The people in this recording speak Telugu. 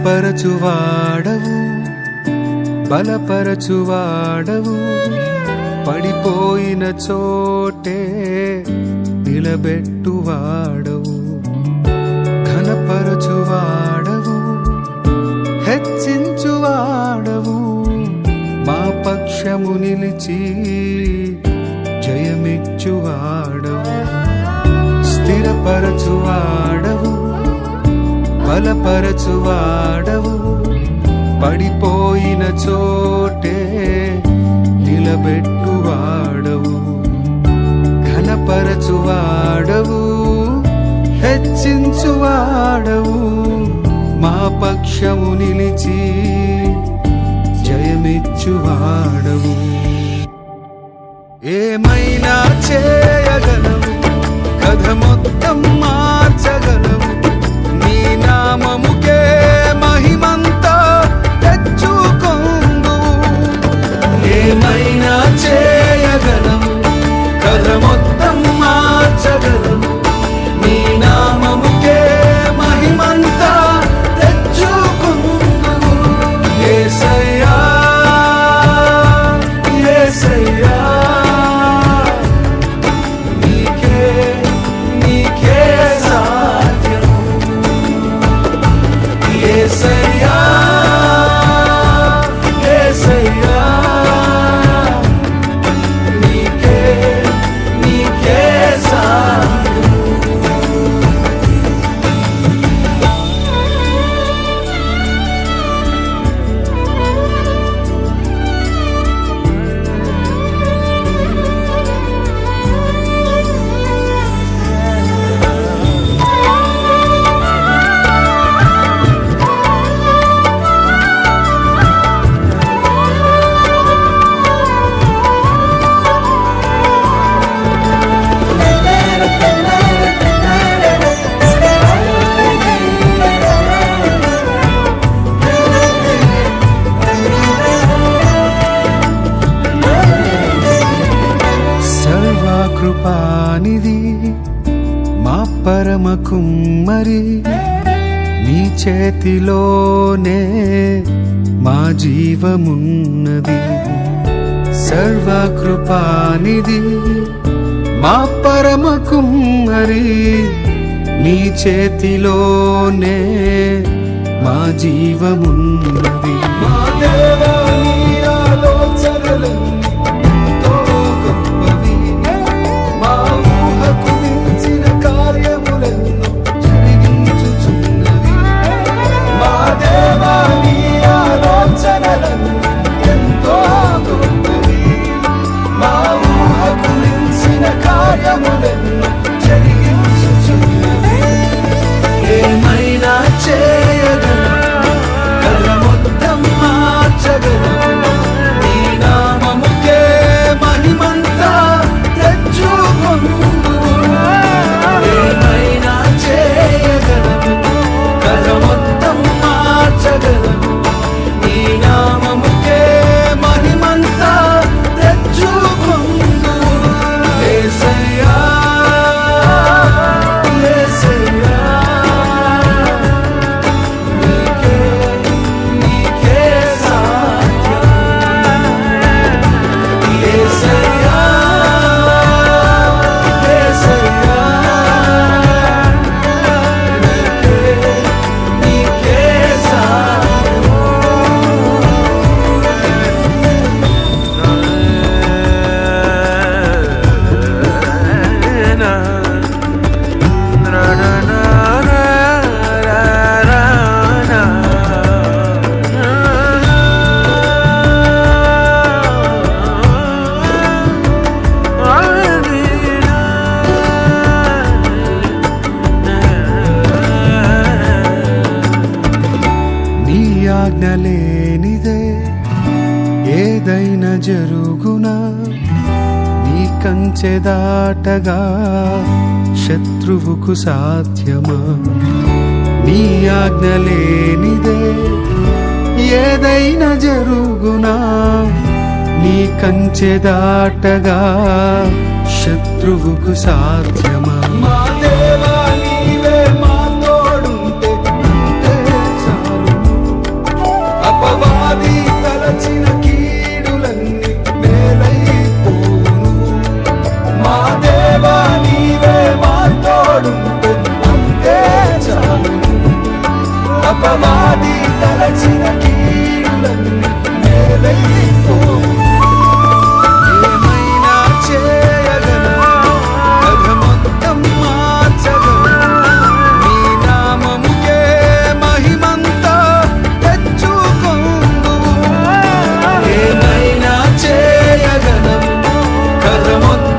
స్థిరపరచువాడవు బలపరచువాడవు పడిపోయిన చోటే నిలబెట్టువాడవు ఘనపరచువాడవు హెచ్చించువాడవు మా పక్షము నిలిచి జయమిచ్చువాడవు స్థిరపరచువాడవు బలపరచువాడవు పడిపోయిన చోటే నిలబెట్టువాడవు ఘనపరచువాడవు హెచ్చించువాడవు మా పక్షము నిలిచి జయమిచ్చువాడవు ఏమైనా చేయగలవు కథ మొత్తం మార్చగలవు నీ నామముకే మహిమంతా తెచ్చుకొందు ఏమైనా చేయగలవు కథ మొత్తం మార్చగలవు నీ నామముకే మహిమంతా తెచ్చుకొందు యేసయ్యా యేసయ్యా యేసయ్యా యేసయ్యా నీకే నీకే సాధ్యం కృపానిధి మా పరమ కుమ్మరి నీ చేతిలోనే మా జీవమున్నది సర్వకృపానిధి మా పరమ కుమ్మరి నీ చేతిలోనే మా జీవమున్నది మా దేవా నీ ఆలోచనలన్నీ ఏమైనా చేయగలవు కథ మొత్తం మార్చగలవు నీ నామముకే మహిమంతా తెచ్చుకొందు ఏమైనా చేయగలవు కథ మొత్తం మార్చగలవు నీ నామముకే మహిమంతా తెచ్చుకొందు యేసయ్యా ఆజ్ఞలేనిదే ఏదైనా జరుగునా నీ కంచె దాటగా శత్రువుకు సాధ్యమా నీ ఆజ్ఞలేనిదే ఏదైనా జరుగునా నీ కంచె దాటగా శత్రువుకు సాధ్యమా మా దేవా నీవే మా తోడుంటే చాలు భారమొద్దు